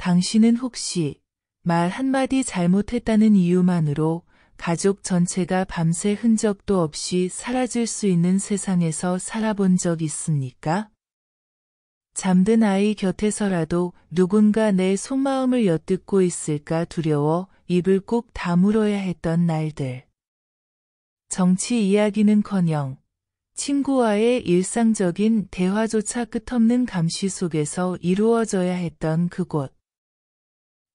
당신은 혹시 말 한마디 잘못했다는 이유만으로 가족 전체가 밤새 흔적도 없이 사라질 수 있는 세상에서 살아본 적 있습니까? 잠든 아이 곁에서라도 누군가 내 속마음을 엿듣고 있을까 두려워 입을 꼭 다물어야 했던 날들. 정치 이야기는커녕 친구와의 일상적인 대화조차 끝없는 감시 속에서 이루어져야 했던 그곳.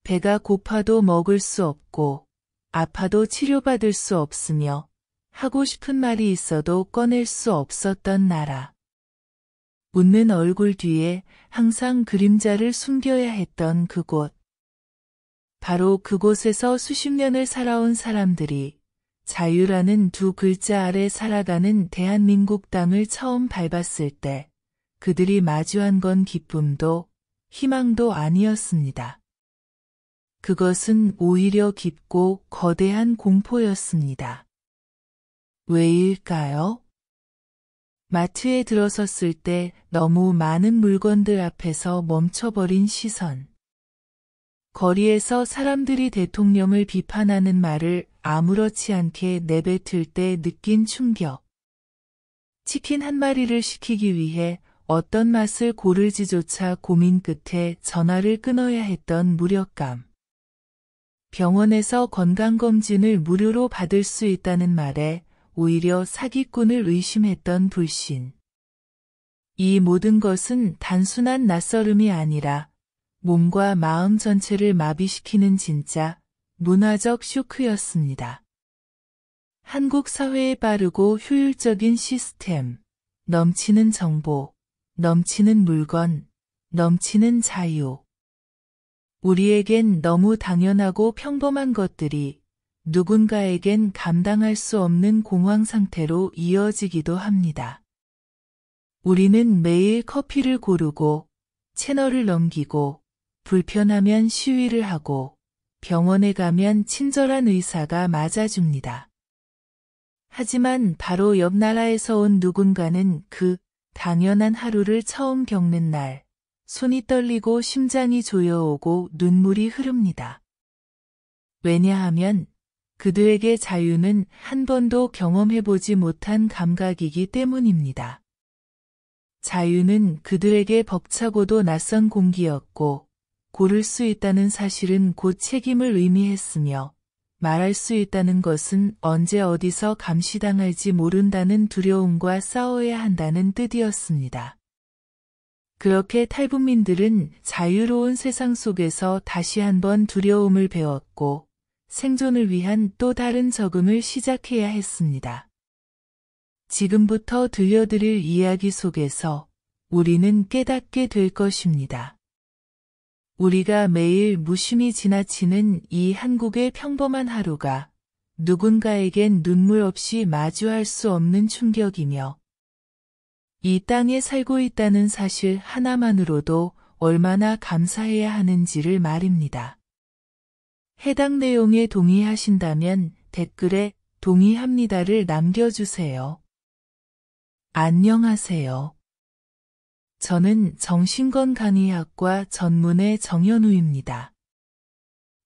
배가 고파도 먹을 수 없고 아파도 치료받을 수 없으며 하고 싶은 말이 있어도 꺼낼 수 없었던 나라. 웃는 얼굴 뒤에 항상 그림자를 숨겨야 했던 그곳. 바로 그곳에서 수십 년을 살아온 사람들이 자유라는 두 글자 아래 살아가는 대한민국 땅을 처음 밟았을 때 그들이 마주한 건 기쁨도 희망도 아니었습니다. 그것은 오히려 깊고 거대한 공포였습니다. 왜일까요? 마트에 들어섰을 때 너무 많은 물건들 앞에서 멈춰버린 시선. 거리에서 사람들이 대통령을 비판하는 말을 아무렇지 않게 내뱉을 때 느낀 충격. 치킨 한 마리를 시키기 위해 어떤 맛을 고를지조차 고민 끝에 전화를 끊어야 했던 무력감. 병원에서 건강검진을 무료로 받을 수 있다는 말에 오히려 사기꾼을 의심했던 불신. 이 모든 것은 단순한 낯설음이 아니라 몸과 마음 전체를 마비시키는 진짜 문화적 쇼크였습니다. 한국 사회의 빠르고 효율적인 시스템, 넘치는 정보, 넘치는 물건, 넘치는 자유. 우리에겐 너무 당연하고 평범한 것들이 누군가에겐 감당할 수 없는 공황 상태로 이어지기도 합니다. 우리는 매일 커피를 고르고 채널을 넘기고 불편하면 시위를 하고 병원에 가면 친절한 의사가 맞아줍니다. 하지만 바로 옆 나라에서 온 누군가는 그 당연한 하루를 처음 겪는 날, 손이 떨리고 심장이 조여오고 눈물이 흐릅니다. 왜냐하면 그들에게 자유는 한 번도 경험해보지 못한 감각이기 때문입니다. 자유는 그들에게 벅차고도 낯선 공기였고 고를 수 있다는 사실은 곧 책임을 의미했으며 말할 수 있다는 것은 언제 어디서 감시당할지 모른다는 두려움과 싸워야 한다는 뜻이었습니다. 그렇게 탈북민들은 자유로운 세상 속에서 다시 한번 두려움을 배웠고 생존을 위한 또 다른 적응을 시작해야 했습니다. 지금부터 들려드릴 이야기 속에서 우리는 깨닫게 될 것입니다. 우리가 매일 무심히 지나치는 이 한국의 평범한 하루가 누군가에겐 눈물 없이 마주할 수 없는 충격이며 이 땅에 살고 있다는 사실 하나만으로도 얼마나 감사해야 하는지를 말입니다. 해당 내용에 동의하신다면 댓글에 동의합니다를 남겨주세요. 안녕하세요. 저는 정신건강의학과 전문의 정현우입니다.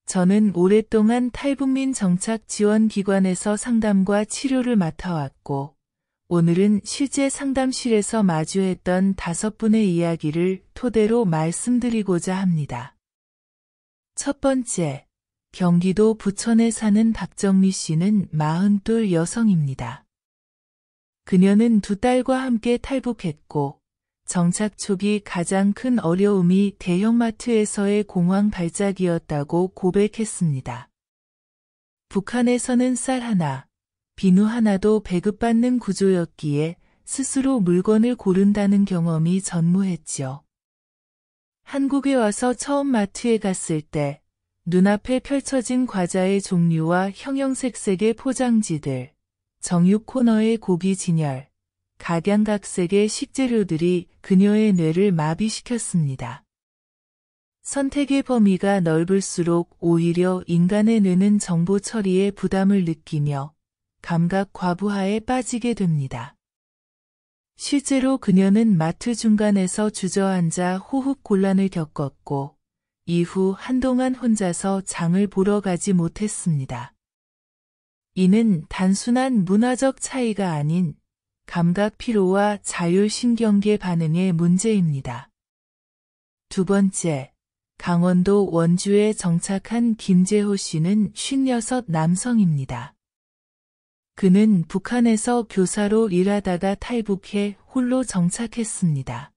저는 오랫동안 탈북민 정착지원기관에서 상담과 치료를 맡아왔고, 오늘은 실제 상담실에서 마주했던 5분의 이야기를 토대로 말씀드리고자 합니다. 첫 번째, 경기도 부천에 사는 박정미 씨는 42 여성입니다. 그녀는 2딸과 함께 탈북했고, 정착 초기 가장 큰 어려움이 대형마트에서의 공황 발작이었다고 고백했습니다. 북한에서는 쌀 하나, 비누 하나도 배급받는 구조였기에 스스로 물건을 고른다는 경험이 전무했지요. 한국에 와서 처음 마트에 갔을 때 눈앞에 펼쳐진 과자의 종류와 형형색색의 포장지들, 정육 코너의 고기 진열, 각양각색의 식재료들이 그녀의 뇌를 마비시켰습니다. 선택의 범위가 넓을수록 오히려 인간의 뇌는 정보 처리에 부담을 느끼며 감각 과부하에 빠지게 됩니다. 실제로 그녀는 마트 중간에서 주저앉아 호흡 곤란을 겪었고 이후 한동안 혼자서 장을 보러 가지 못했습니다. 이는 단순한 문화적 차이가 아닌 감각 피로와 자율신경계 반응의 문제입니다. 두 번째, 강원도 원주에 정착한 김재호 씨는 56 남성입니다. 그는 북한에서 교사로 일하다가 탈북해 홀로 정착했습니다.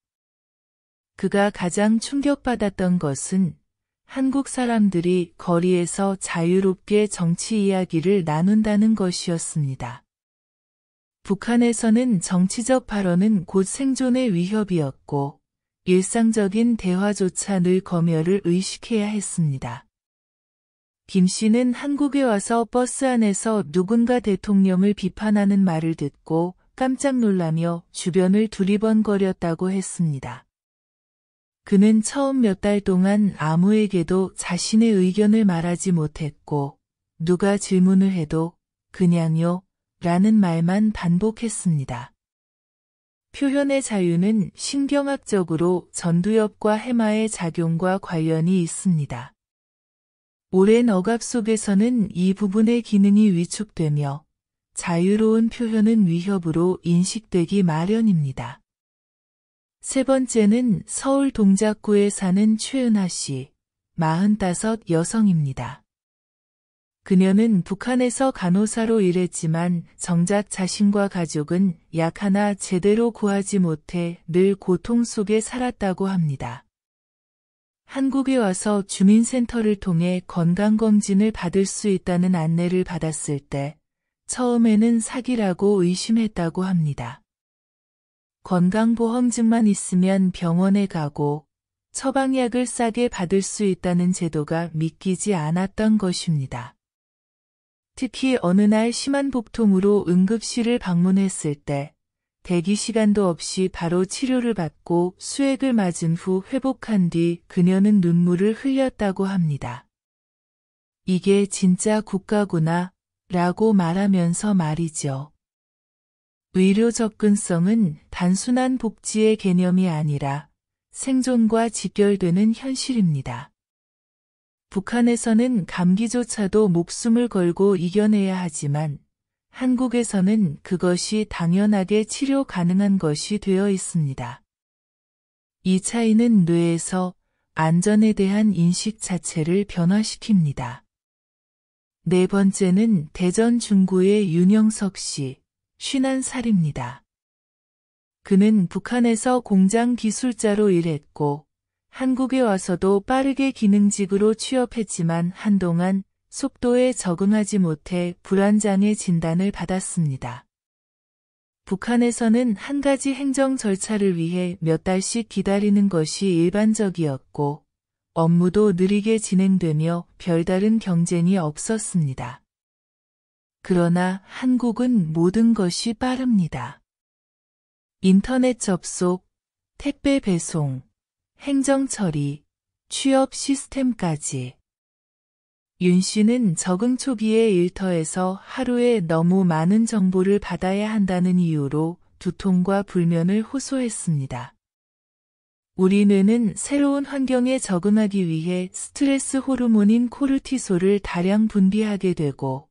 그가 가장 충격받았던 것은 한국 사람들이 거리에서 자유롭게 정치 이야기를 나눈다는 것이었습니다. 북한에서는 정치적 발언은 곧 생존의 위협이었고 일상적인 대화조차 늘 검열을 의식해야 했습니다. 김 씨는 한국에 와서 버스 안에서 누군가 대통령을 비판하는 말을 듣고 깜짝 놀라며 주변을 두리번거렸다고 했습니다. 그는 처음 몇 달 동안 아무에게도 자신의 의견을 말하지 못했고 누가 질문을 해도 그냥요 라는 말만 반복했습니다. 표현의 자유는 신경학적으로 전두엽과 해마의 작용과 관련이 있습니다. 오랜 억압 속에서는 이 부분의 기능이 위축되며 자유로운 표현은 위협으로 인식되기 마련입니다. 세 번째는 서울 동작구에 사는 최은하 씨, 45 여성입니다. 그녀는 북한에서 간호사로 일했지만 정작 자신과 가족은 약 하나 제대로 구하지 못해 늘 고통 속에 살았다고 합니다. 한국에 와서 주민센터를 통해 건강검진을 받을 수 있다는 안내를 받았을 때 처음에는 사기라고 의심했다고 합니다. 건강보험증만 있으면 병원에 가고 처방약을 싸게 받을 수 있다는 제도가 믿기지 않았던 것입니다. 특히 어느 날 심한 복통으로 응급실을 방문했을 때 대기 시간도 없이 바로 치료를 받고 수액을 맞은 후 회복한 뒤 그녀는 눈물을 흘렸다고 합니다. 이게 진짜 국가구나 라고 말하면서 말이죠. 의료 접근성은 단순한 복지의 개념이 아니라 생존과 직결되는 현실입니다. 북한에서는 감기조차도 목숨을 걸고 이겨내야 하지만 한국에서는 그것이 당연하게 치료 가능한 것이 되어 있습니다. 이 차이는 뇌에서 안전에 대한 인식 자체를 변화시킵니다. 네 번째는 대전 중구의 윤영석 씨, 51살입니다. 그는 북한에서 공장 기술자로 일했고 한국에 와서도 빠르게 기능직으로 취업했지만 한동안 속도에 적응하지 못해 불안장애 진단을 받았습니다. 북한에서는 한 가지 행정 절차를 위해 몇 달씩 기다리는 것이 일반적이었고 업무도 느리게 진행되며 별다른 경쟁이 없었습니다. 그러나 한국은 모든 것이 빠릅니다. 인터넷 접속, 택배 배송, 행정 처리, 취업 시스템까지. 윤 씨는 적응 초기에 일터에서 하루에 너무 많은 정보를 받아야 한다는 이유로 두통과 불면을 호소했습니다. 우리 뇌는 새로운 환경에 적응하기 위해 스트레스 호르몬인 코르티솔을 다량 분비하게 되고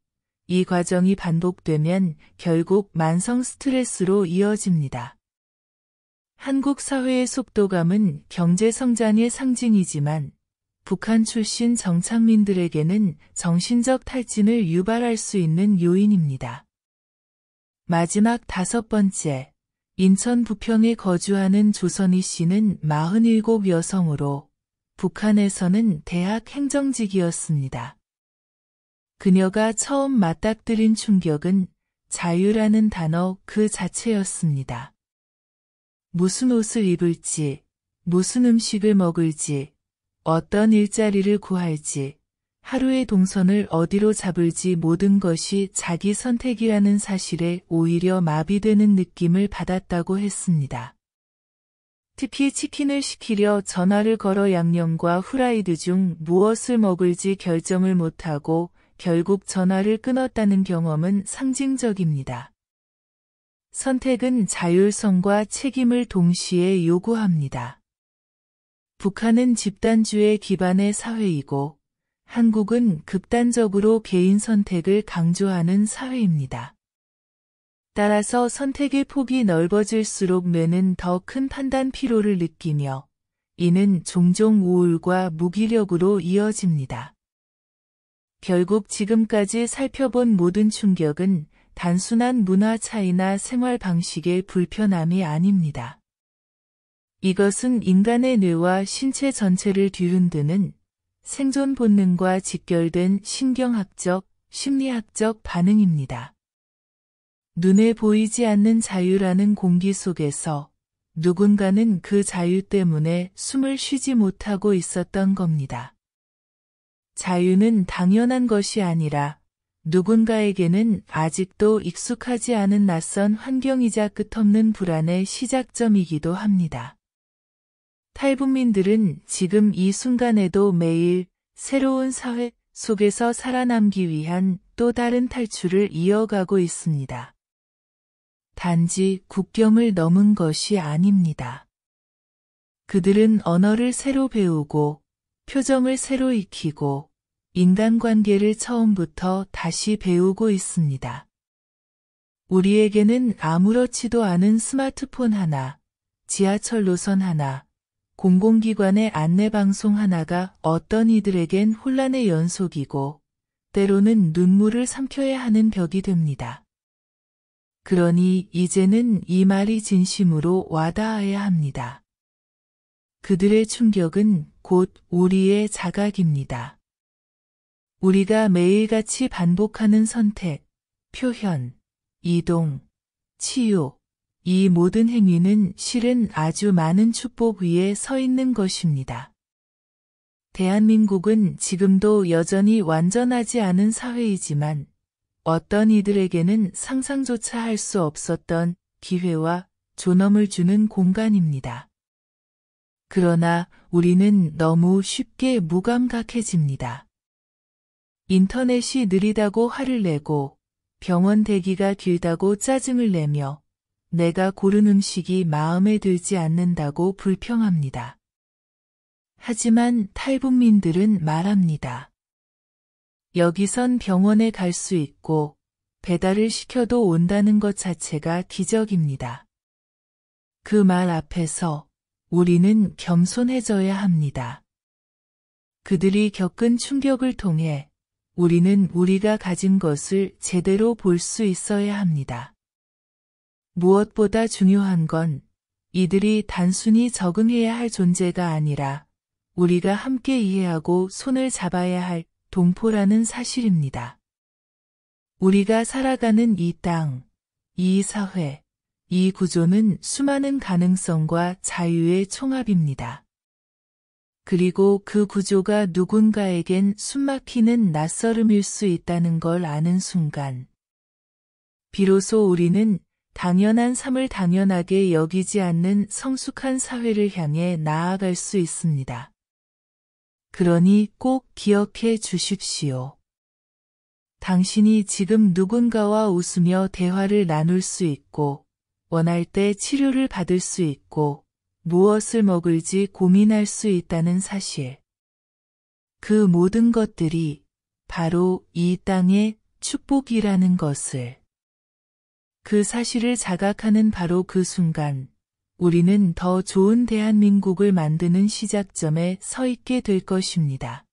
이 과정이 반복되면 결국 만성 스트레스로 이어집니다. 한국 사회의 속도감은 경제 성장의 상징이지만 북한 출신 정착민들에게는 정신적 탈진을 유발할 수 있는 요인입니다. 마지막 다섯 번째, 인천 부평에 거주하는 조선희 씨는 47 여성으로 북한에서는 대학 행정직이었습니다. 그녀가 처음 맞닥뜨린 충격은 자유라는 단어 그 자체였습니다. 무슨 옷을 입을지, 무슨 음식을 먹을지, 어떤 일자리를 구할지, 하루의 동선을 어디로 잡을지 모든 것이 자기 선택이라는 사실에 오히려 마비되는 느낌을 받았다고 했습니다. 특히 치킨을 시키려 전화를 걸어 양념과 후라이드 중 무엇을 먹을지 결정을 못하고 결국 전화를 끊었다는 경험은 상징적입니다. 선택은 자율성과 책임을 동시에 요구합니다. 북한은 집단주의 기반의 사회이고 한국은 극단적으로 개인 선택을 강조하는 사회입니다. 따라서 선택의 폭이 넓어질수록 뇌는 더 큰 판단 피로를 느끼며 이는 종종 우울과 무기력으로 이어집니다. 결국 지금까지 살펴본 모든 충격은 단순한 문화 차이나 생활 방식의 불편함이 아닙니다. 이것은 인간의 뇌와 신체 전체를 뒤흔드는 생존 본능과 직결된 신경학적, 심리학적 반응입니다. 눈에 보이지 않는 자유라는 공기 속에서 누군가는 그 자유 때문에 숨을 쉬지 못하고 있었던 겁니다. 자유는 당연한 것이 아니라 누군가에게는 아직도 익숙하지 않은 낯선 환경이자 끝없는 불안의 시작점이기도 합니다. 탈북민들은 지금 이 순간에도 매일 새로운 사회 속에서 살아남기 위한 또 다른 탈출을 이어가고 있습니다. 단지 국경을 넘은 것이 아닙니다. 그들은 언어를 새로 배우고 표정을 새로 익히고 인간관계를 처음부터 다시 배우고 있습니다. 우리에게는 아무렇지도 않은 스마트폰 하나, 지하철 노선 하나, 공공기관의 안내방송 하나가 어떤 이들에겐 혼란의 연속이고 때로는 눈물을 삼켜야 하는 벽이 됩니다. 그러니 이제는 이 말이 진심으로 와닿아야 합니다. 그들의 충격은 곧 우리의 자각입니다. 우리가 매일같이 반복하는 선택, 표현, 이동, 치유, 이 모든 행위는 실은 아주 많은 축복 위에 서 있는 것입니다. 대한민국은 지금도 여전히 완전하지 않은 사회이지만 어떤 이들에게는 상상조차 할 수 없었던 기회와 존엄을 주는 공간입니다. 그러나 우리는 너무 쉽게 무감각해집니다. 인터넷이 느리다고 화를 내고 병원 대기가 길다고 짜증을 내며 내가 고른 음식이 마음에 들지 않는다고 불평합니다. 하지만 탈북민들은 말합니다. 여기선 병원에 갈 수 있고 배달을 시켜도 온다는 것 자체가 기적입니다. 그 말 앞에서 우리는 겸손해져야 합니다. 그들이 겪은 충격을 통해 우리는 우리가 가진 것을 제대로 볼 수 있어야 합니다. 무엇보다 중요한 건 이들이 단순히 적응해야 할 존재가 아니라 우리가 함께 이해하고 손을 잡아야 할 동포라는 사실입니다. 우리가 살아가는 이 땅, 이 사회, 이 구조는 수많은 가능성과 자유의 총합입니다. 그리고 그 구조가 누군가에겐 숨막히는 낯설음일 수 있다는 걸 아는 순간, 비로소 우리는 당연한 삶을 당연하게 여기지 않는 성숙한 사회를 향해 나아갈 수 있습니다. 그러니 꼭 기억해 주십시오. 당신이 지금 누군가와 웃으며 대화를 나눌 수 있고, 원할 때 치료를 받을 수 있고, 무엇을 먹을지 고민할 수 있다는 사실. 그 모든 것들이 바로 이 땅의 축복이라는 것을. 그 사실을 자각하는 바로 그 순간, 우리는 더 좋은 대한민국을 만드는 시작점에 서 있게 될 것입니다.